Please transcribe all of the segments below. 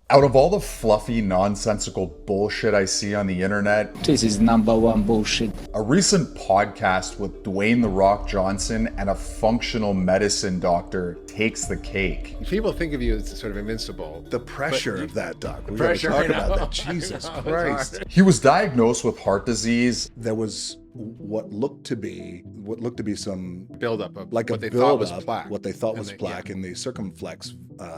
Out of all the fluffy, nonsensical bullshit I see on the internet, this is #1 bullshit. a recent podcast with Dwayne "The Rock" Johnson and a functional medicine doctor takes the cake. People think of you as sort of invincible. The pressure of that, Doc. We pressure, gotta talk I know. about that. Jesus Christ. He was diagnosed with heart disease. There was what looked to be some Buildup of like what a they build thought was up, plaque. what they thought And was they- plaque yeah. in the circumflex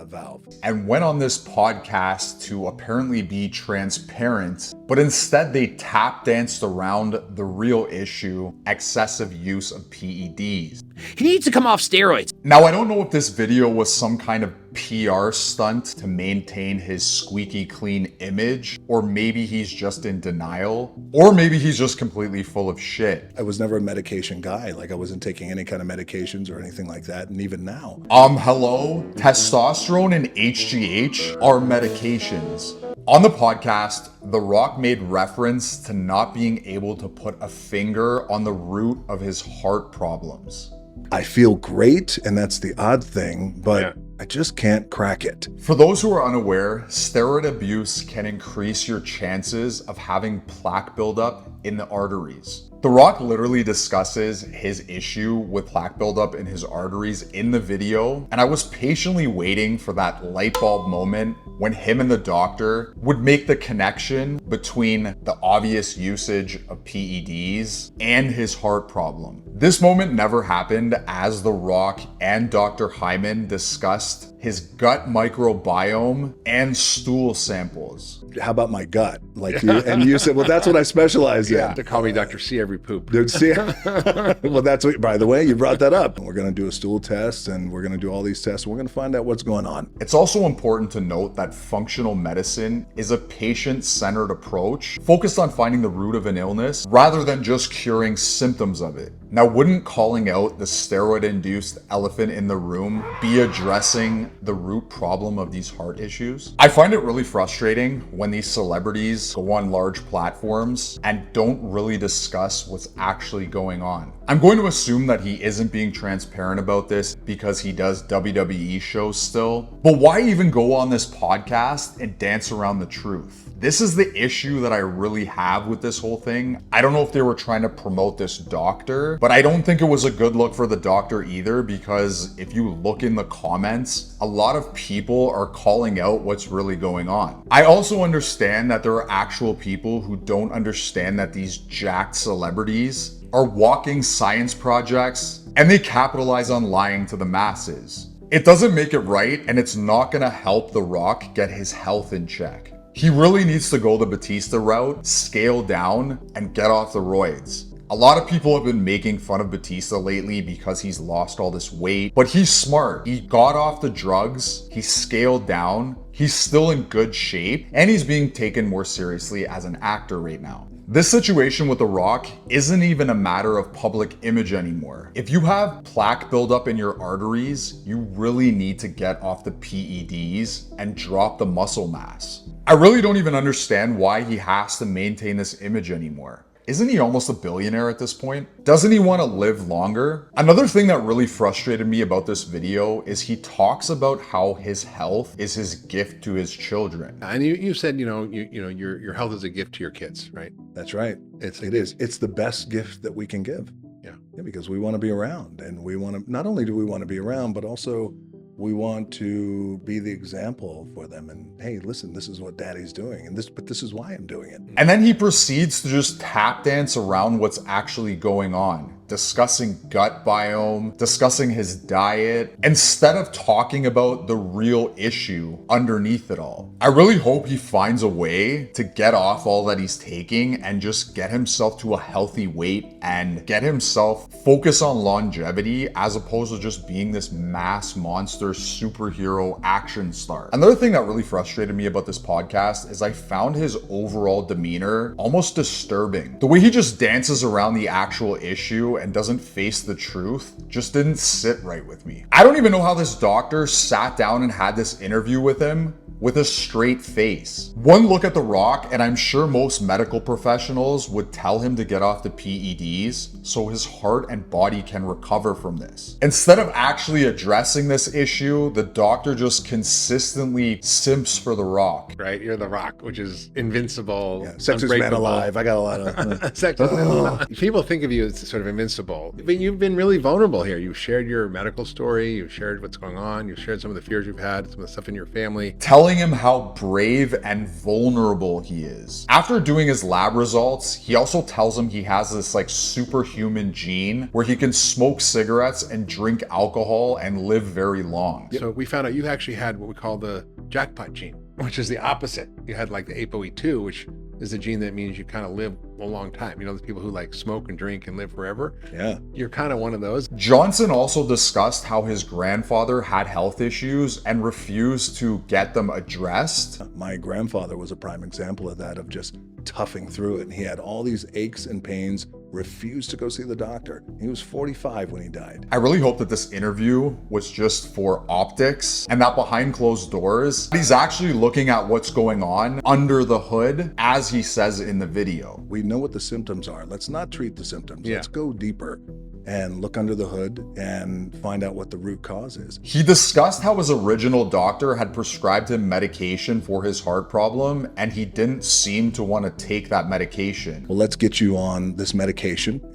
valve. And went on this podcast to apparently be transparent, but instead they tap danced around the real issue: excessive use of PEDs. He needs to come off steroids. Now, I don't know if this video was some kind of PR stunt to maintain his squeaky clean image, or maybe he's just in denial, or maybe he's just completely full of shit. I was never a medication guy. Like I wasn't taking any kind of medications or anything like that. And even now, Hello? Testosterone and HGH are medications. On the podcast, The Rock made reference to not being able to put a finger on the root of his heart problems. I feel great, and that's the odd thing, but Yeah. I just can't crack it. For those who are unaware, steroid abuse can increase your chances of having plaque buildup in the arteries. The Rock literally discusses his issue with plaque buildup in his arteries in the video, and I was patiently waiting for that light bulb moment when him and the doctor would make the connection between the obvious usage of PEDs and his heart problem. This moment never happened, as The Rock and Dr. Hyman discussed his gut microbiome and stool samples. How about my gut? Like you, and you said, well, that's what I specialize in. To call me Dr. C every poop. Dude, see, well, that's what, by the way, you brought that up. We're going to do a stool test and we're going to do all these tests. And we're going to find out what's going on. It's also important to note that functional medicine is a patient-centered approach focused on finding the root of an illness rather than just curing symptoms of it. Now, wouldn't calling out the steroid-induced elephant in the room be addressing the root problem of these heart issues? I find it really frustrating when these celebrities go on large platforms and don't really discuss what's actually going on. I'm going to assume that he isn't being transparent about this because he does WWE shows still, but why even go on this podcast and dance around the truth? This is the issue that I really have with this whole thing. I don't know if they were trying to promote this doctor, but I don't think it was a good look for the doctor either, because if you look in the comments, a lot of people are calling out what's really going on. I also understand that there are actual people who don't understand that these jacked celebrities are walking science projects and they capitalize on lying to the masses. It doesn't make it right, and it's not gonna help The Rock get his health in check. He really needs to go the Batista route, scale down, and get off the roids. A lot of people have been making fun of Batista lately because he's lost all this weight, but he's smart. He got off the drugs, he scaled down, he's still in good shape, and he's being taken more seriously as an actor right now. This situation with The Rock isn't even a matter of public image anymore. If you have plaque buildup in your arteries, you really need to get off the PEDs and drop the muscle mass. I really don't even understand why he has to maintain this image anymore. Isn't he almost a billionaire at this point? Doesn't he want to live longer? Another thing that really frustrated me about this video is he talks about how his health is his gift to his children. And you said, your health is a gift to your kids, right? That's right. It is. It's the best gift that we can give. Yeah. Because we want to be around, and we want to, not only do we want to be around, but also we want to be the example for them. And hey, listen, this is what daddy's doing, but this is why I'm doing it. And then he proceeds to just tap dance around what's actually going on, discussing gut biome, discussing his diet, instead of talking about the real issue underneath it all. I really hope he finds a way to get off all that he's taking and just get himself to a healthy weight and get himself focus on longevity as opposed to just being this mass monster superhero action star. Another thing that really frustrated me about this podcast is I found his overall demeanor almost disturbing. The way he just dances around the actual issue and doesn't face the truth just didn't sit right with me. I don't even know how this doctor sat down and had this interview with him, with a straight face. One look at The Rock, and I'm sure most medical professionals would tell him to get off the PEDs so his heart and body can recover from this. Instead of actually addressing this issue, the doctor just consistently simps for The Rock. Right? You're the Rock, which is invincible. Yeah, sexiest man unbreakable. alive. I got a lot of. Sexiest man alive. People think of you as sort of invincible, but you've been really vulnerable here. You've shared your medical story. You've shared what's going on. You've shared some of the fears you've had, some of the stuff in your family. Telling him how brave and vulnerable he is. After doing his lab results, he also tells him he has this like superhuman gene where he can smoke cigarettes and drink alcohol and live very long. So we found out you actually had what we call the jackpot gene, which is the opposite. You had like the ApoE2, which is a gene that means you kind of live a long time. You know, the people who like smoke and drink and live forever. Yeah. You're kind of one of those. Johnson also discussed how his grandfather had health issues and refused to get them addressed. My grandfather was a prime example of that, of just toughing through it. And he had all these aches and pains, refused to go see the doctor. He was 45 when he died. I really hope that this interview was just for optics and that behind closed doors, he's actually looking at what's going on under the hood, as he says in the video. We know what the symptoms are. Let's not treat the symptoms. Yeah. Let's go deeper and look under the hood and find out what the root cause is. He discussed how his original doctor had prescribed him medication for his heart problem, and he didn't seem to want to take that medication. Well, let's get you on this medication.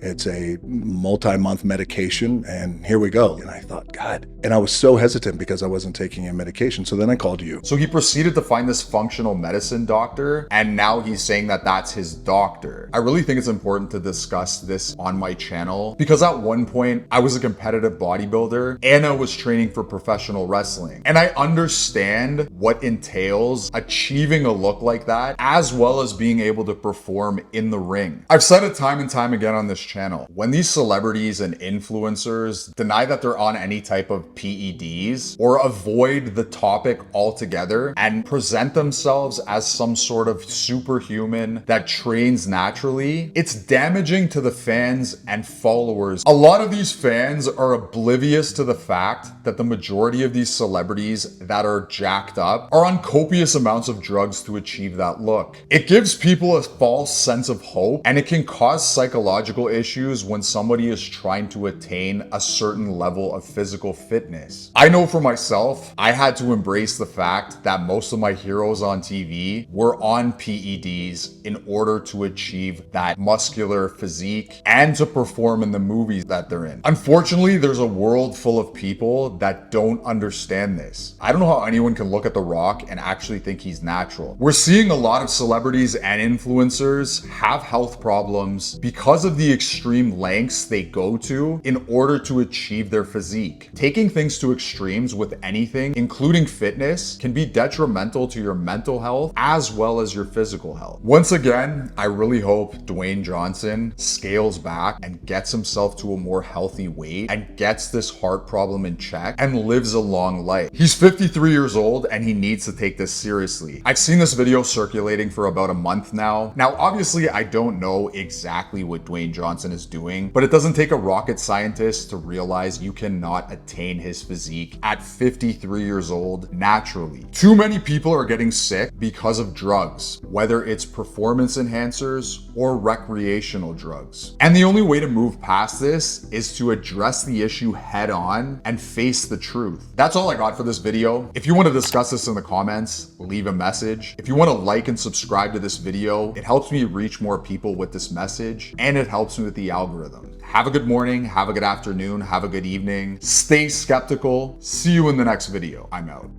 It's a multi-month medication, and here we go. And I thought, God. And I was so hesitant because I wasn't taking a medication. So then I called you. So he proceeded to find this functional medicine doctor, and now he's saying that that's his doctor. I really think it's important to discuss this on my channel because at one point I was a competitive bodybuilder and I was training for professional wrestling. And I understand what entails achieving a look like that, as well as being able to perform in the ring. I've said it time and time again on this channel. When these celebrities and influencers deny that they're on any type of PEDs or avoid the topic altogether and present themselves as some sort of superhuman that trains naturally, it's damaging to the fans and followers. A lot of these fans are oblivious to the fact that the majority of these celebrities that are jacked up are on copious amounts of drugs to achieve that look. It gives people a false sense of hope, and it can cause psychological issues when somebody is trying to attain a certain level of physical fitness. I know for myself, I had to embrace the fact that most of my heroes on TV were on PEDs in order to achieve that muscular physique and to perform in the movies that they're in. Unfortunately, there's a world full of people that don't understand this. I don't know how anyone can look at The Rock and actually think he's natural. We're seeing a lot of celebrities and influencers have health problems because of the extreme lengths they go to in order to achieve their physique. Taking things to extremes with anything, including fitness, can be detrimental to your mental health as well as your physical health. Once again, I really hope Dwayne Johnson scales back and gets himself to a more healthy weight and gets this heart problem in check and lives a long life. He's 53 years old and he needs to take this seriously. I've seen this video circulating for about a month now. Now, obviously, I don't know exactly what Dwayne Johnson is doing, but it doesn't take a rocket scientist to realize you cannot attain his physique at 53 years old naturally. Too many people are getting sick because of drugs, whether it's performance enhancers or recreational drugs. And the only way to move past this is to address the issue head on and face the truth. That's all I got for this video. If you want to discuss this in the comments, leave a message. If you want to like and subscribe to this video, it helps me reach more people with this message and it helps me with the algorithm. Have a good morning, have a good afternoon, have a good evening. Stay skeptical. See you in the next video. I'm out.